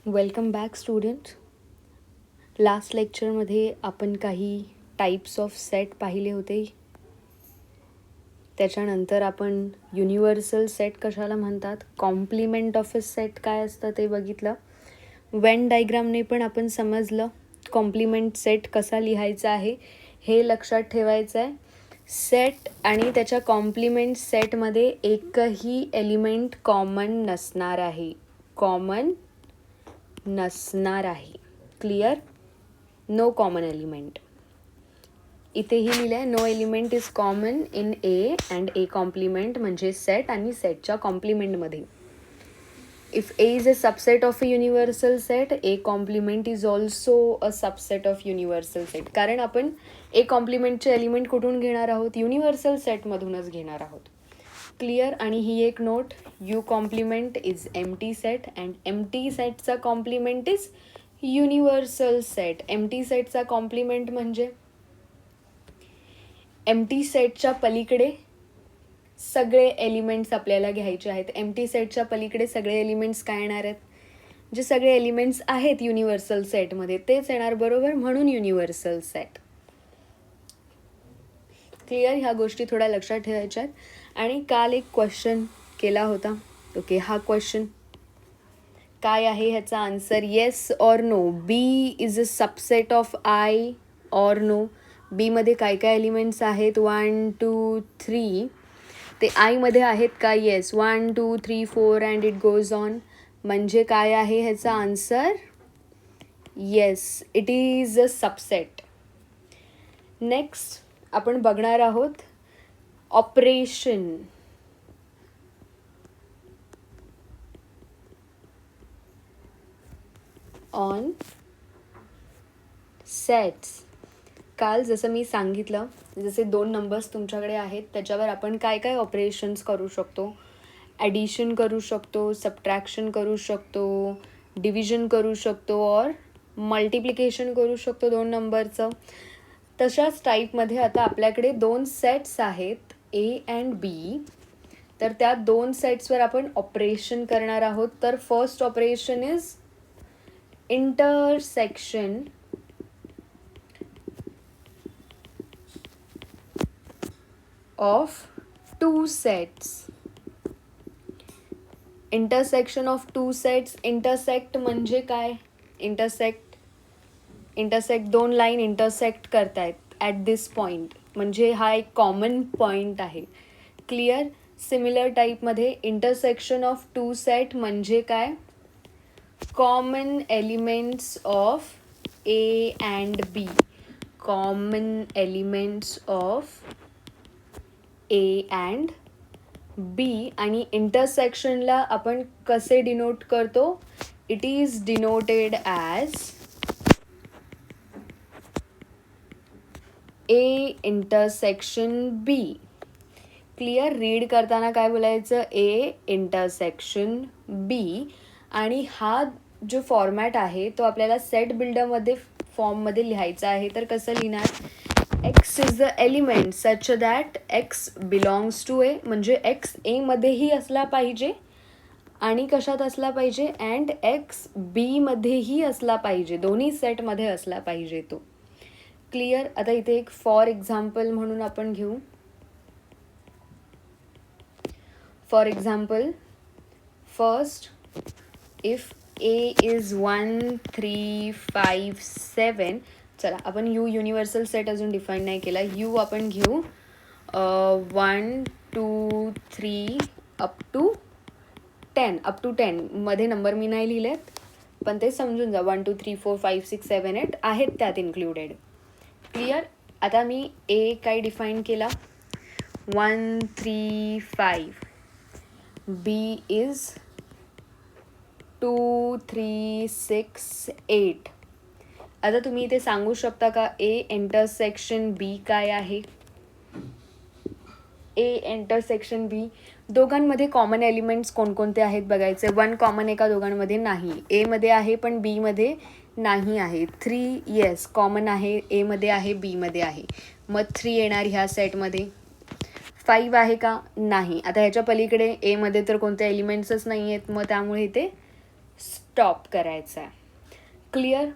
Welcome back student. Last लेक्चरमध्ये आपण काही टाईप्स ऑफ सेट पाहिले होते. त्याच्यानंतर आपण युनिव्हर्सल सेट कशाला म्हणतात, कॉम्प्लिमेंट ऑफ अ सेट काय असतं ते बघितलं. वेन डायग्रामने पण आपण समजलं कॉम्प्लिमेंट सेट कसा लिहायचा आहे हे लक्षात ठेवायचं आहे. सेट आणि त्याच्या कॉम्प्लिमेंट सेटमध्ये एकही एलिमेंट कॉमन नसणार आहे. क्लिअर? No common element. इथेही लिहिलं आहे no element is common in A and A complement म्हणजे सेट आणि सेटच्या कॉम्प्लिमेंटमध्ये. If A is a subset of a universal set, A complement is also a subset of universal set. कारण आपण ए कॉम्प्लिमेंटचे element कुठून घेणार आहोत, युनिव्हर्सल सेटमधूनच घेणार आहोत. क्लिअर? आणि ही एक note, U complement is empty set and empty सेटचा complement is universal set. Empty सेटचा कॉम्प्लिमेंट म्हणजे एम्प्टी सेटच्या पलीकडे सगळे एलिमेंट्स आपल्याला घ्यायचे आहेत. एम्प्टी सेटच्या पलीकडे सगळे एलिमेंट्स काय येणार आहेत, जे सगळे एलिमेंट्स आहेत युनिव्हर्सल सेटमध्ये तेच येणार, बरोबर? म्हणून युनिव्हर्सल सेट. क्लिअर? ह्या गोष्टी थोड्या लक्षात ठेवायच्या आहेत. आणि काल एक क्वेश्चन केला होता. ओके, हा क्वेश्चन काय आहे, ह्याचा answer yes or no. B is a subset of I or no. बीमध्ये काय काय एलिमेंट्स आहेत, 1 2 3. ते आयमध्ये आहेत का? Yes, 1 2 3 4 and it goes on. म्हणजे काय आहे ह्याचा answer? Yes, it is a subset. Next आपण बघणार आहोत ऑपरेशन. On sets. काल जसं मी सांगितलं, जसे 2 नंबर्स तुमच्याकडे आहेत त्याच्यावर आपण काय काय ऑपरेशन्स करू शकतो. ॲडिशन करू शकतो, सबट्रॅक्शन करू शकतो, डिव्हिजन करू शकतो और मल्टिप्लिकेशन करू शकतो 2 नंबरचं. तशाच टाईपमध्ये आता आपल्याकडे 2 सेट्स आहेत, ए अँड बी. तर त्या 2 सेट्सवर आपण ऑपरेशन करणार आहोत. तर first operation is intersection of 2 sets. Intersection of 2 sets. Intersect म्हणजे काय? इंटरसेक्ट 2 लाईन इंटरसेक्ट करतायत ॲट दिस पॉईंट, म्हणजे हा एक कॉमन पॉईंट आहे. क्लिअर? सिमिलर टाईपमध्ये इंटरसेक्शन ऑफ 2 सेट म्हणजे काय? Common elements of A and B. Common elements of A and B. आणि इंटरसेक्शनला आपण कसे डिनोट करतो? It is denoted as A intersection B. Clear? Read करताना काय बोलायचं? ए इंटरसेक्शन बी. आणि हा जो फॉर्मॅट आहे तो आपल्याला सेट बिल्डरमध्ये फॉर्ममध्ये लिहायचा आहे. तर कसं लिहिणार? X is the element such that X belongs to A. म्हणजे एक्स एमध्येही असला पाहिजे आणि कशात असला पाहिजे? अँड एक्स बीमध्येही असला पाहिजे. दोन्ही सेटमध्ये असला पाहिजे तो. क्लिअर? आता इथे एक फॉर एक्झाम्पल म्हणून आपण घेऊ. For example, first, if A is 1 3 5 7. चला आपण यू युनिव्हर्सल सेट अजून डिफाईन नाही केला. यू आपण घेऊ 1 2 3 अप टू 10. मध्ये नंबर मी नाही लिहिलेत, पण ते समजून जा. 1 2 3 4 5 6 7 8 आहेत त्यात इन्क्लुडेड. क्लिअर? आता मी ए काय डिफाईन केला? 1 3 5. बी इज 2 3 6 8. आता तुम्ही इथे सांगू शकता का ए इंटरसेक्शन बी काय आहे? ए इंटरसेक्शन बी. दोघांमध्ये कॉमन एलिमेंट्स कोणकोणते आहेत बघायचे. 1 कॉमन एका दोघांमध्ये नाही. ए मध्ये आहे पण बी मध्ये नाही आहे. 3 येस कॉमन आहे, ए मध्ये आहे, बी मध्ये आहे. मग 3 येणार ह्या सेटमध्ये. 5 आहे का? नाही. आता ह्याच्या पलीकडे ए मध्ये तर कोणते एलिमेंट्सच नाही आहेत, मग त्यामुळे इथे स्टॉप करायचा आहे. क्लिअर?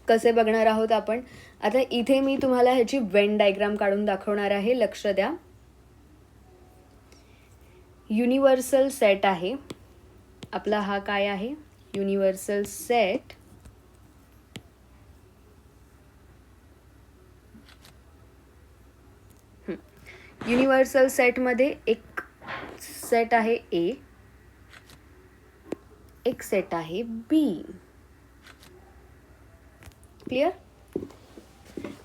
कसे बघणार आहोत आपण आता. इथे मी तुम्हाला ह्याची वेन डायग्राम काढून दाखवणार आहे. लक्ष द्या. युनिव्हर्सल सेट आहे आपला. हा काय आहे? Universal set. युनिव्हर्सल सेटमध्ये एक सेट आहे ए, एक सेट आहे बी. क्लिअर?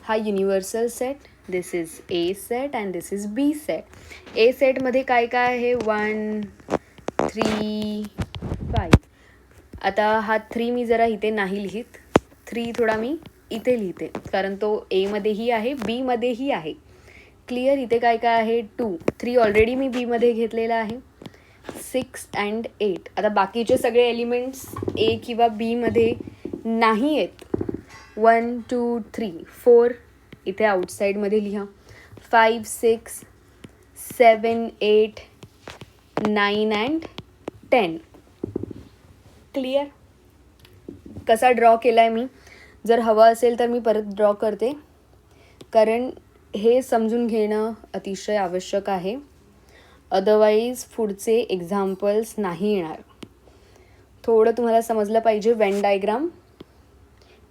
हा universal set. This is A set and this is B set. A सेटमध्ये काय काय आहे? 1 3 5. आता हा 3 मी जरा इथे नाही लिहित. 3 थोडा मी इथे लिहिते कारण तो ए मध्येही आहे बी मध्येही आहे. क्लिअर? इथे काय काय आहे? 2 3 ऑलरेडी मी बी मध्ये घेतलेला आहे. 6 अँड 8. आता बाकीचे सगळे एलिमेंट्स ए किंवा बी मध्ये नाही आहेत. 1 2 3 4 इथे आउटसाईडमध्ये लिहा. 5 6 7 8 9 अँड 10. क्लिअर? कसा ड्रॉ केला आहे मी? जर हवं असेल तर मी परत ड्रॉ करते कारण हे समजून घेणं अतिशय आवश्यक आहे. अदरवाईज पुढचे एक्झाम्पल्स नाही येणार. थोडं तुम्हाला समजलं पाहिजे वेन डायग्राम.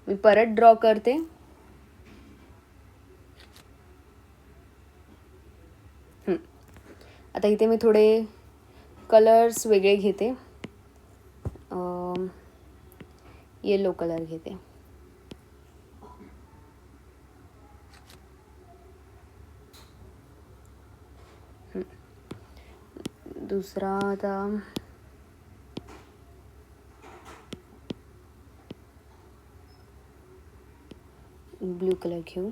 मी परत ड्रॉ करते. आता इथे मी थोडे कलर्स वेगळे घेते. येलो कलर घेते. दुसरा आता ब्लू कलर घेऊ.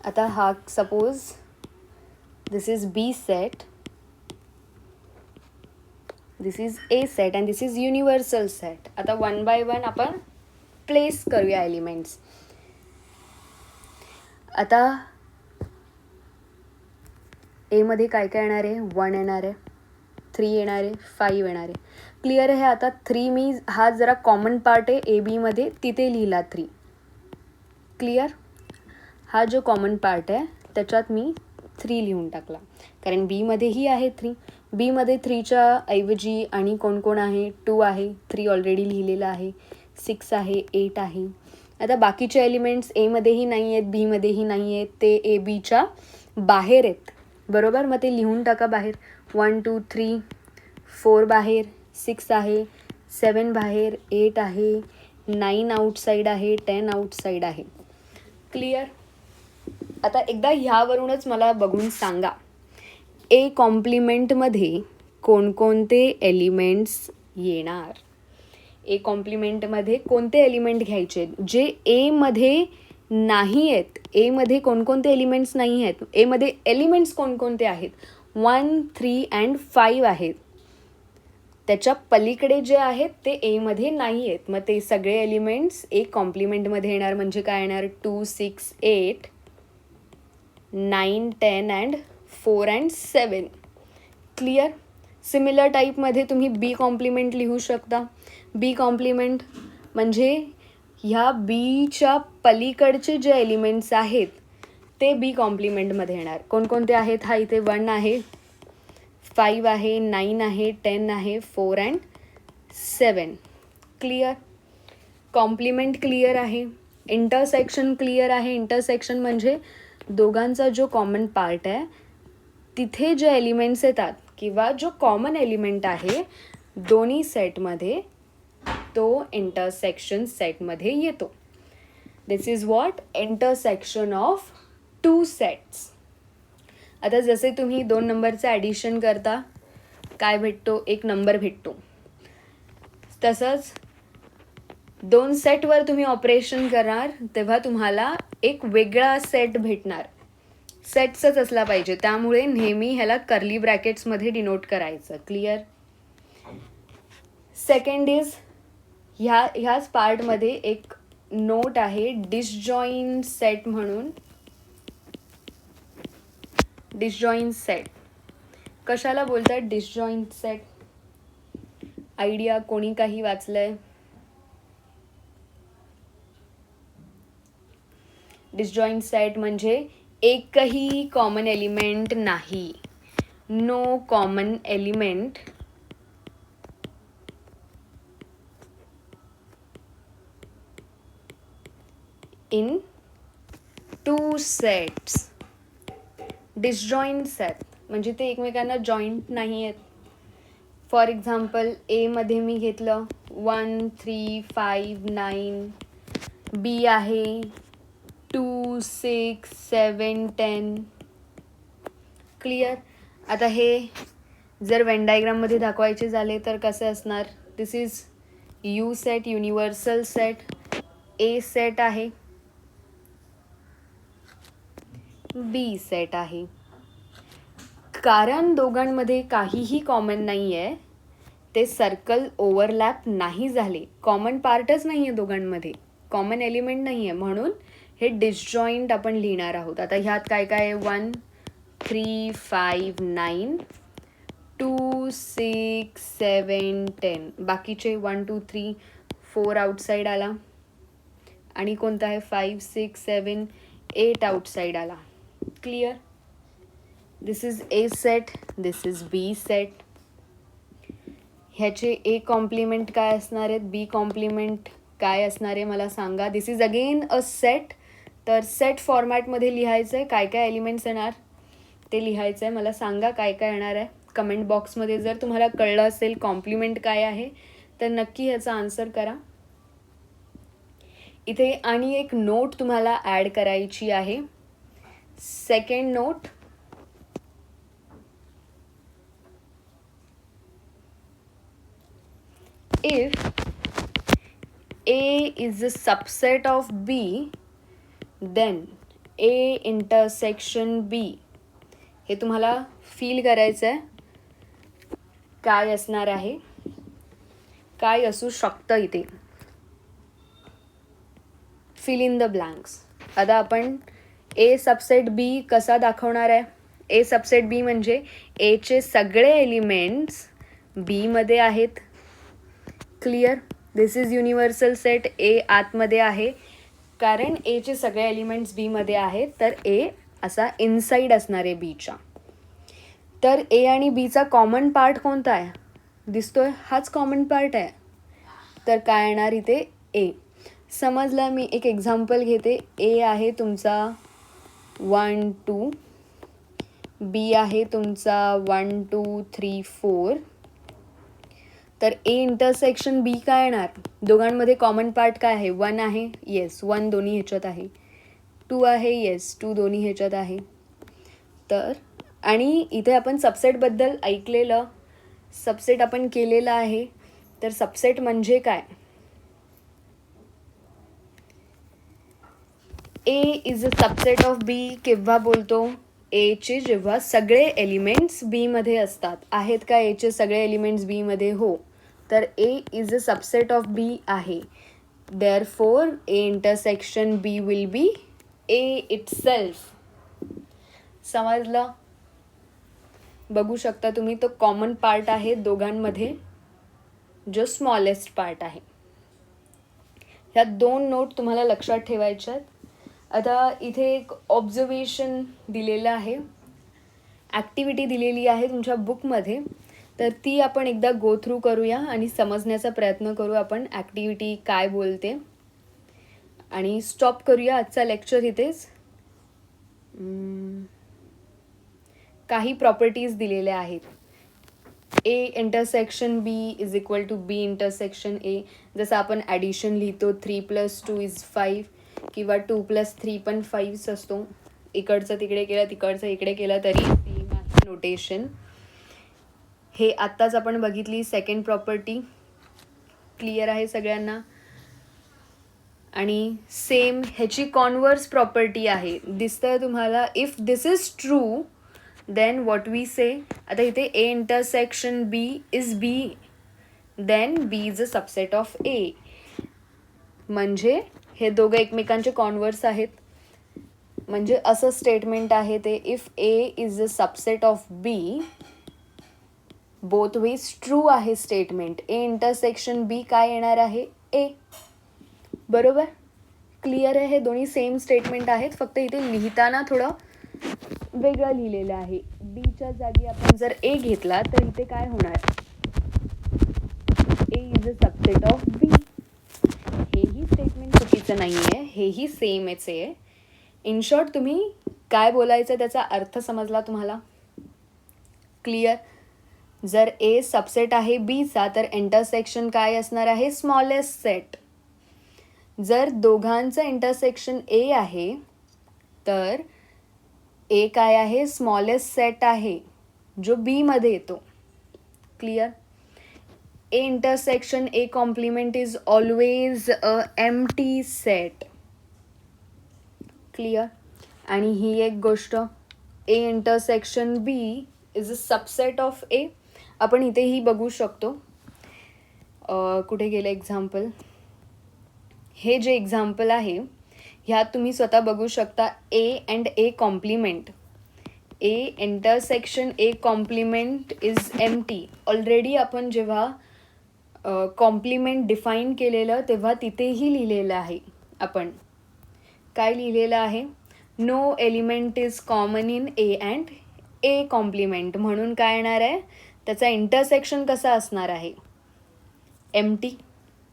आता हा suppose this is B set, this is A set and this is universal set. आता 1 बाय 1 आपण प्लेस करूया एलिमेंट्स. आता ए मध्ये काय काय येणार आहे? 1 येणार आहे, 3 येणार आहे, 5 येणार आहे. क्लिअर आहे? आता 3 मी हा जरा कॉमन पार्ट आहे ए बी मध्ये, तिथे लिहिला 3. क्लिअर? हा जो कॉमन पार्ट आहे त्याच्यात मी 3 लिहून टाकला कारण बी मध्येही आहे 3. बी मध्ये 3च्या ऐवजी आणि कोण कोण आहे? 2 आहे, 3 ऑलरेडी लिहिलेला आहे, 6 आहे, 8 आहे. आता बाकीचे एलिमेंट्स ए मध्येही नाही आहेत, बी मध्येही नाही आहेत, ते ए बीच्या बाहेर आहेत. बरोबर? मग ते लिहून टाका बाहेर. 1 2 3 4 बाहेर, 6 आहे, 7 बाहेर, 8 आहे, 9 आउटसाईड आहे, 10 आउटसाईड आहे. क्लिअर? आता एकदा ह्यावरूनच मला बघून सांगा ए कॉम्प्लिमेंटमध्ये कोणकोणते एलिमेंट्स येणार. ए कॉम्प्लिमेंटमध्ये कोणते एलिमेंट घ्यायचे जे ए मध्ये नाही आहेत. ए मध्ये कोणकोणते एलिमेंट्स नाही आहेत? ए मध्ये एलिमेंट्स कोणकोणते आहेत? 1 3 अँड 5 आहेत. त्याच्या पलीकडे जे आहेत ते ए मध्ये नाही आहेत. मग ते सगळे एलिमेंट्स ए कॉम्प्लिमेंटमध्ये येणार. म्हणजे काय येणार? 2 6 8 9 10 अँड 4 अँड 7. क्लिअर? सिमिलर टाईपमध्ये तुम्ही बी कॉम्प्लिमेंट लिहू शकता. बी कॉम्प्लिमेंट म्हणजे ह्या बीच्या पलीकडचे जे एलिमेंट्स आहेत ते बी कॉम्प्लिमेंटमध्ये येणार. कोणकोणते आहेत? हा इथे 1 आहे, 5 आहे, 9 आहे, 10 आहे, 4 अँड 7. क्लिअर? कॉम्प्लिमेंट क्लिअर आहे. इंटरसेक्शन क्लिअर आहे. इंटरसेक्शन म्हणजे दोघांचा जो कॉमन पार्ट आहे तिथे जे एलिमेंट्स येतात किंवा जो कॉमन एलिमेंट आहे दोन्ही सेटमध्ये तो इंटरसेक्शन सेटमध्ये येतो. This is what? Intersection of 2 sets. आता जसे तुम्ही 2 नंबरचं ॲडिशन करता काय भेटतो? एक नंबर भेटतो. तसंच 2 सेटवर तुम्ही ऑपरेशन करणार तेव्हा तुम्हाला एक वेगळा सेट भेटणार. सेट्सच असला पाहिजे, त्यामुळे नेहमी ह्याला कर्ली ब्रॅकेट्समध्ये डिनोट करायचं. क्लिअर? सेकंड इज ह्याच पार्टमध्ये एक नोट आहे डिसजॉईंट सेट म्हणून. डिसजॉईंट सेट कशाला बोलतात डिसजॉईंट सेट? आयडिया कोणी काही वाचलंय? डिसजॉईंट सेट म्हणजे एकही कॉमन एलिमेंट नाही. No common element in two sets. Disjoint set म्हणजे ते एकमेकांना जॉईंट नाही आहेत. फॉर एक्झाम्पल एमध्ये मी घेतलं 1 3 5 9, बी आहे 2 6 7 10. क्लिअर? आता हे जर वेन डायग्राममध्ये दाखवायचे झाले तर कसे असणार? This is U set, universal set. A set आहे, बी सेट आहे. कारण दोघांमध्ये काहीही कॉमन नाही आहे, ते सर्कल ओव्हरलॅप नाही झाले. कॉमन पार्टच नाही आहे दोघांमध्ये, कॉमन एलिमेंट नाही आहे, म्हणून हे डिसजॉईंट आपण लिहिणार आहोत. आता ह्यात काय काय आहे? 1 3 5 9, 2 6 7 10. बाकीचे 1 2 3 4 आउटसाईड आला, आणि कोणता आहे 5 6 7 8 आउटसाईड आला. Clear? This is A set, this is B set. ह्याचे ए कॉम्प्लिमेंट काय असणार आहेत, बी कॉम्प्लिमेंट काय असणार आहे मला सांगा. दिस इज अगेन अ सेट. तर सेट फॉर्मॅटमध्ये लिहायचं आहे. काय काय एलिमेंट्स येणार ते लिहायचं आहे. मला सांगा काय काय येणार आहे कमेंट बॉक्समध्ये. जर तुम्हाला कळलं असेल कॉम्प्लिमेंट काय आहे तर नक्की ह्याचा आन्सर करा. इथे आणि एक नोट तुम्हाला ॲड करायची आहे. Second note, if A is a subset of B, then A intersection B. हे तुम्हाला फील करायचं आहे काय असणार आहे, काय असू शकतं इथे. Fill in the blanks. आता आपण ए सबसेट बी कसा दाखवणार आहे? ए सबसेट बी म्हणजे एचे सगळे एलिमेंट्स बीमध्ये आहेत. Clear? This is universal set. A आतमध्ये आहे कारण एचे सगळे एलिमेंट्स बीमध्ये आहेत, तर ए असा इनसाईड असणार आहे बीच्या. तर ए आणि बीचा कॉमन पार्ट कोणता आहे? दिसतोय हाच कॉमन पार्ट आहे. तर काय येणार इथे? ए. समजला? मी एक एक्झाम्पल घेते. ए आहे तुमचा 1 2, बी आहे तुमचा 1 2 3 4. तर ए इंटरसेक्शन बी काय येणार? दोघांमध्ये कॉमन पार्ट काय आहे? 1 आहे, येस 1 दोन्ही ह्याच्यात आहे. 2 आहे, येस 2 दोन्ही ह्याच्यात आहे. तर आणि इथे आपण सबसेटबद्दल ऐकलेलं, सबसेट आपण केलेलं आहे. तर सबसेट म्हणजे काय? ए इज अ सबसेट ऑफ बी केव्हा बोलतो? एचे जेव्हा सगळे एलिमेंट्स बीमध्ये असतात. आहेत का एचे सगळे एलिमेंट्स बीमध्ये? हो. तर A is a subset of B आहे. Therefore A intersection B will be A itself. समजलं? बघू शकता तुम्ही, तो कॉमन पार्ट आहे दोघांमध्ये, जो स्मॉलेस्ट पार्ट आहे. ह्या 2 नोट तुम्हाला लक्षात ठेवायच्या आहेत. आता इथे एक ऑब्झर्वेशन दिलेलं आहे, ॲक्टिव्हिटी दिलेली आहे तुमच्या बुकमध्ये. तर ती आपण एकदा गो थ्रू करूया आणि समजण्याचा प्रयत्न करू आपण ॲक्टिव्हिटी काय बोलते, आणि स्टॉप करूया आजचा लेक्चर इथेच. काही प्रॉपर्टीज दिलेल्या आहेत. A intersection B is equal to B intersection A. जसं आपण ॲडिशन लिहितो 3 + 2 = 5, किंवा 2 + 3 पण 5 असतो. इकडचं तिकडे केलं, तिकडचं इकडे केलं तरी सेम आहे नोटेशन. हे आत्ताच आपण बघितली सेकंड प्रॉपर्टी. क्लिअर आहे सगळ्यांना? आणि सेम ह्याची कॉन्व्हर्स प्रॉपर्टी आहे. दिसतंय तुम्हाला? If this is true then what we say. आता इथे A intersection B is B, then B is a subset of A. म्हणजे हे दोघं एकमेकांचे कॉन्व्हर्स आहेत. म्हणजे असं स्टेटमेंट आहे ते, if A is a subset of B both ways true आहे स्टेटमेंट. ए इंटरसेक्शन बी काय येणार आहे? ए. बरोबर, क्लिअर आहे. हे दोन्ही सेम स्टेटमेंट आहेत, फक्त इथे लिहिताना थोडं वेगळं लिहिलेलं आहे. बीच्या जागी आपण जर ए घेतला तर इथे काय होणार? ए इज अ सबसेट ऑफ बी. हेही स्टेटमेंट चुकीचं नाही आहे, हेही सेमच आहे. इन शॉर्ट तुम्ही काय बोलायचं त्याचा अर्थ समजला तुम्हाला? क्लिअर. जर ए सबसेट आहे बीचा तर इंटरसेक्शन काय असणार आहे? Smallest set. जर दोघांचं इंटरसेक्शन ए आहे तर ए काय आहे? स्मॉलेस्ट सेट आहे जो बी मध्ये येतो. Clear. A intersection A complement is always a empty set. Clear. आणि ही एक गोष्ट, A intersection B is a subset of A. आपण इथेही बघू शकतो. कुठे गेलं एक्झाम्पल? हे जे एक्झाम्पल आहे ह्यात तुम्ही स्वतः बघू शकता. A and A complement, A intersection A complement is empty. Already आपण जेव्हा कॉम्प्लिमेंट डिफाईन केलेलं तेव्हा तिथेही लिहिलेलं आहे. आपण काय लिहिलेलं आहे? No element is common in A and A complement. म्हणून काय येणार आहे? त्याचा इंटरसेक्शन कसा असणार आहे? एम्प्टी.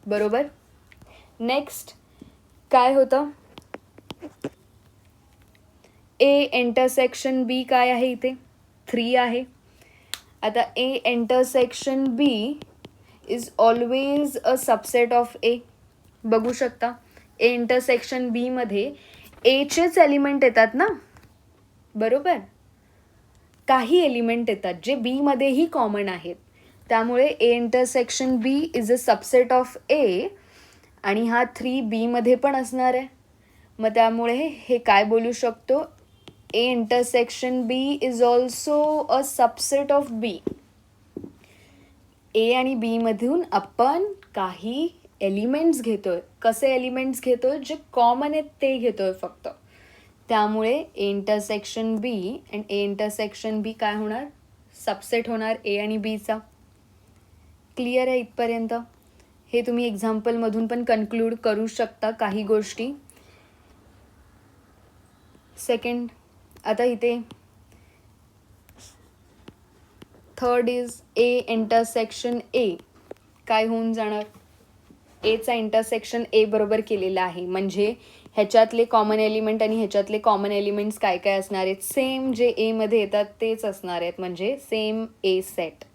बरोबर. नेक्स्ट काय होतं? ए इंटरसेक्शन बी काय आहे? इथे 3 आहे. आता A intersection B is always a subset of A. बघू शकता ए इंटरसेक्शन बी मध्ये एचेच एलिमेंट येतात ना. बरोबर, काही एलिमेंट येतात जे बी मध्येही कॉमन आहेत. त्यामुळे A intersection B is a subset of A आणि हा 3 बी मध्ये पण असणार आहे. मग त्यामुळे हे काय बोलू शकतो? A intersection B is also a subset of B. A आणि बी मधून आपण काही एलिमेंट्स घेतोय. कसे एलिमेंट्स घेतोय? जे कॉमन आहेत ते घेतोय फक्त. त्यामुळे A intersection B and A intersection B काय होणार? सबसेट होणार ए आणि बीचा. क्लिअर आहे इथपर्यंत? हे तुम्ही एक्झाम्पलमधून पण कन्क्लूड करू शकता काही गोष्टी. सेकंड, आता इथे थर्ड इज ए इंटरसेक्शन ए. काय होऊन जाणार? एचा इंटरसेक्शन ए बरोबर केलेला आहे, म्हणजे ह्याच्यातले कॉमन एलिमेंट आणि ह्याच्यातले कॉमन एलिमेंट्स काय काय असणार आहेत? सेम जे ए मध्ये येतात तेच असणार आहेत, म्हणजे same A set.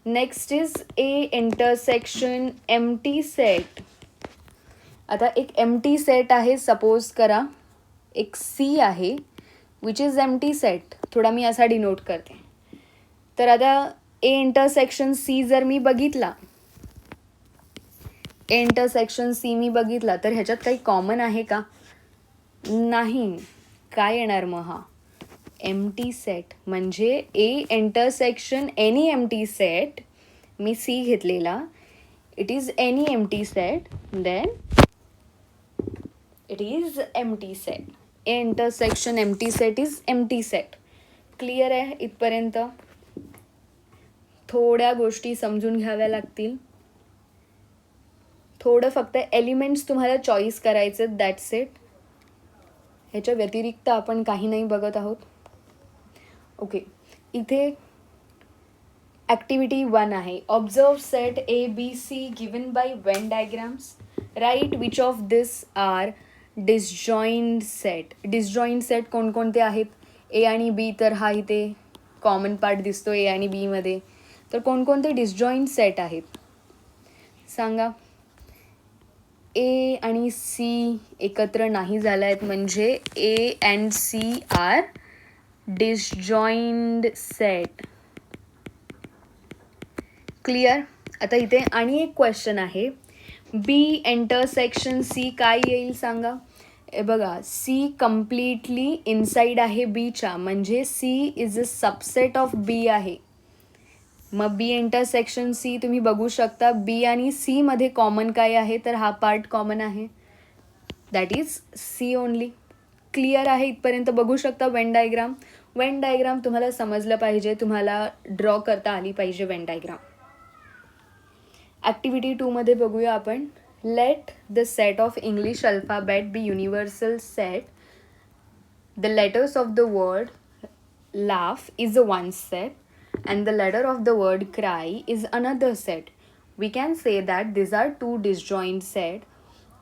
Next is a intersection empty set. आता एक एम्प्टी सेट आहे. सपोज करा एक सी आहे विच इज एम्प्टी सेट. थोडा मी असा डिनोट करते. तर आता ए इंटरसेक्शन सी जर मी बघितला, ए इंटरसेक्शन सी मी बघितला तर ह्याच्यात काही कॉमन आहे का? नाही. काय येणार मग? हा एम्प्टी सेट. म्हणजे A intersection any empty set, मी सी घेतलेला, it is any empty set, then it is empty set. A intersection empty set is empty set. Clear आहे इथपर्यंत? थोड्या गोष्टी समजून घ्याव्या लागतील. थोडं फक्त एलिमेंट्स तुम्हाला चॉईस करायचं, दॅट्स इट. ह्याच्या व्यतिरिक्त आपण काही नाही बघत आहोत. ओके, इथे ॲक्टिव्हिटी 1 आहे. Observe set A B C given by Venn diagrams. Write which of this are disjoint set. Disjoint set कोणकोणते आहेत? ए आणि बी, तर हा इथे कॉमन पार्ट दिसतो ए आणि बी मध्ये. तर कोणकोणते डिसजॉईंट सेट आहेत सांगा? ए आणि सी एकत्र नाही झाला आहेत, म्हणजे A and C are disjoint set. Clear? आता इथे आणि एक क्वेश्चन आहे. बी इंटरसेक्शन सी काय येईल सांगा? बघा, सी कम्प्लिटली इनसाइड आहे बीच्या, म्हणजे C is a subset of B आहे. मग बी इंटरसेक्शन सी तुम्ही बघू शकता, बी आणि सी मध्ये कॉमन काय आहे? तर हा पार्ट कॉमन आहे, that is C only. Clear आहे इथपर्यंत? बघू शकता वेन डायग्राम. वेन डायग्राम तुम्हाला समजलं पाहिजे, तुम्हाला ड्रॉ करता आली पाहिजे वेन डायग्राम. ॲक्टिव्हिटी 2मध्ये बघूया आपण. Let the set of English alphabet be universal set. The letters of the word laugh is one set and the letter of the word cry is another set. We can say that these are two disjoint sets.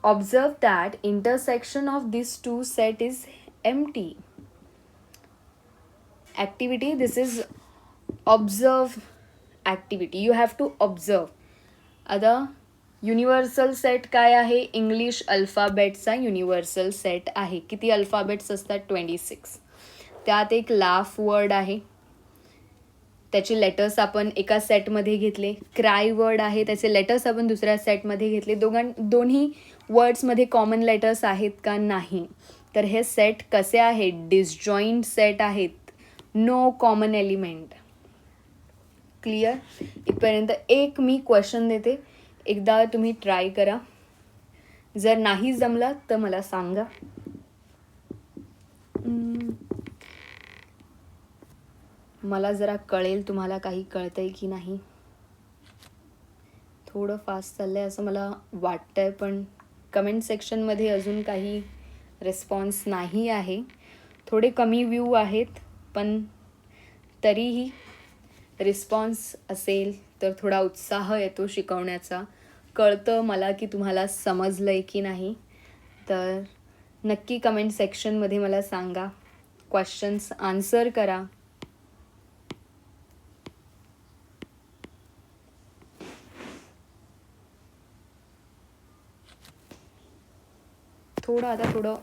Observe that intersection of these two set is empty. Activity, this is observe activity. You have to observe. आता universal set काय आहे? English अल्फाबेटचा universal set आहे. किती alphabets असतात? 26. त्यात एक laugh word आहे, त्याचे लेटर्स आपण एका सेटमध्ये घेतले. क्राय वर्ड आहे, त्याचे लेटर्स आपण दुसऱ्या सेटमध्ये घेतले. दोन्ही वर्ड्समध्ये कॉमन लेटर्स आहेत का? नाही. तर हे सेट कसे आहेत? डिसजॉईंट सेट आहेत. No common element. क्लिअर? इथपर्यंत एक मी क्वेश्चन देते, एकदा तुम्ही ट्राय करा. जर नाही जमला तर मला सांगा. मला जरा कळेल तुम्हाला काही कळतंय की नाही. थोडं फास्ट चाललंय असं मला वाटतंय, पण कमेंट सेक्शनमध्ये अजून काही रिस्पॉन्स नाही आहे. थोडे कमी व्ह्यू आहेत, पण तरीही रिस्पॉन्स असेल तर थोडा उत्साह येतो शिकवण्याचा. कळतं मला की तुम्हाला समजलं आहे की नाही. तर नक्की कमेंट सेक्शनमध्ये मला सांगा. क्वेश्चन्स आन्सर करा. थोडं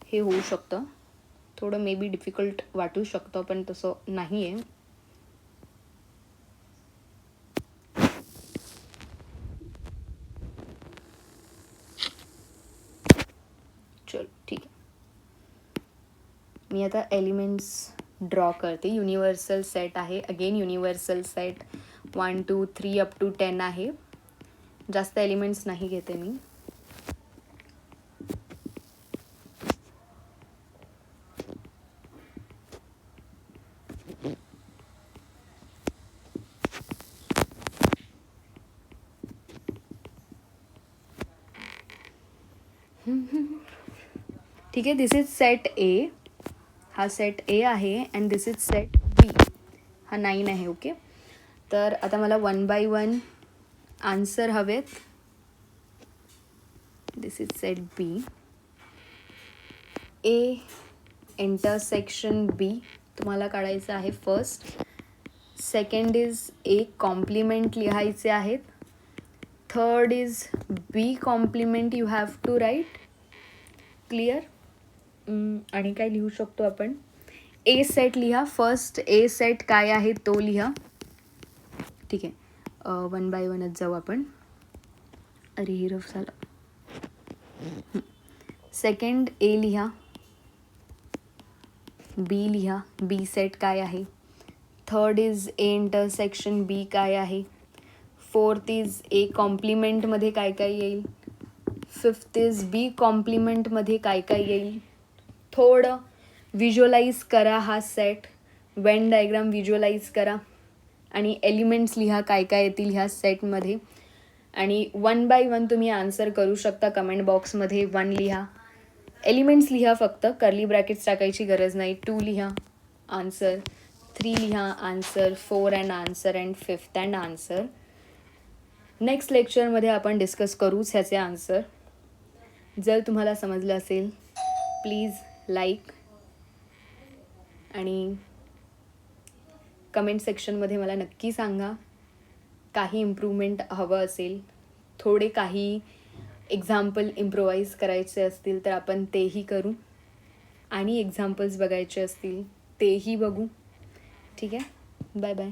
हे होऊ शकतं, थोडं मे बी डिफिकल्ट वाटू शकतं, पण तसं नाही आहे. चल ठीक आहे. मी आता एलिमेंट्स ड्रॉ करते. युनिव्हर्सल सेट आहे. Again universal set 1 2 3 up to 10 आहे. जास्त एलिमेंट्स नाही घेते मी. ठीक आहे. This is set A. हा सेट ए आहे and this is set B. हा 9 आहे. ओके. तर आता मला 1 बाय 1 आन्सर हवेत. This is set B. A intersection B तुम्हाला काढायचं आहे first. Second is A complement लिहायचे आहेत. Third is B complement you have to write. Clear? आणि काय लिहू शकतो आपण? ए सेट लिहा. फर्स्ट ए सेट काय आहे तो लिहा. ठीक आहे. 1 बाय 1च जाऊ आपण. अरे ही रफ झालं. सेकंड ए लिहा. बी लिहा. बी सेट काय आहे. Third is a intersection B काय आहे. फोर्थ इज ए कॉम्प्लिमेंटमध्ये काय काय येईल. फिफ्थ इज बी कॉम्प्लिमेंटमध्ये काय काय येईल. थोडं व्हिज्युअलाइज करा हा सेट. वेन डायग्राम व्हिज्युअलाइज करा आणि एलिमेंट्स लिहा काय काय येतील ह्या सेटमध्ये. आणि 1 बाय 1 तुम्ही आन्सर करू शकता. कमेंट बॉक्समध्ये 1 लिहा. एलिमेंट्स लिहा फक्त. कर्ली ब्रॅकेट्स टाकायची गरज नाही. 2 लिहा आन्सर. 3 लिहा answer. 4 and answer and 5th and answer. Next लेक्चरमध्ये आपण डिस्कस करूच ह्याचे आन्सर. जर तुम्हाला समजलं असेल प्लीज लाईक आणि कमेंट सेक्शनमध्ये मला नक्की सांगा. काही इम्प्रूव्हमेंट हवं असेल, थोडे काही एक्झाम्पल इम्प्रोवाईज करायचे असतील तर आपण तेही करू आणि एक्झाम्पल्स बघायचे असतील तेही बघू. ठीक आहे. Bye bye.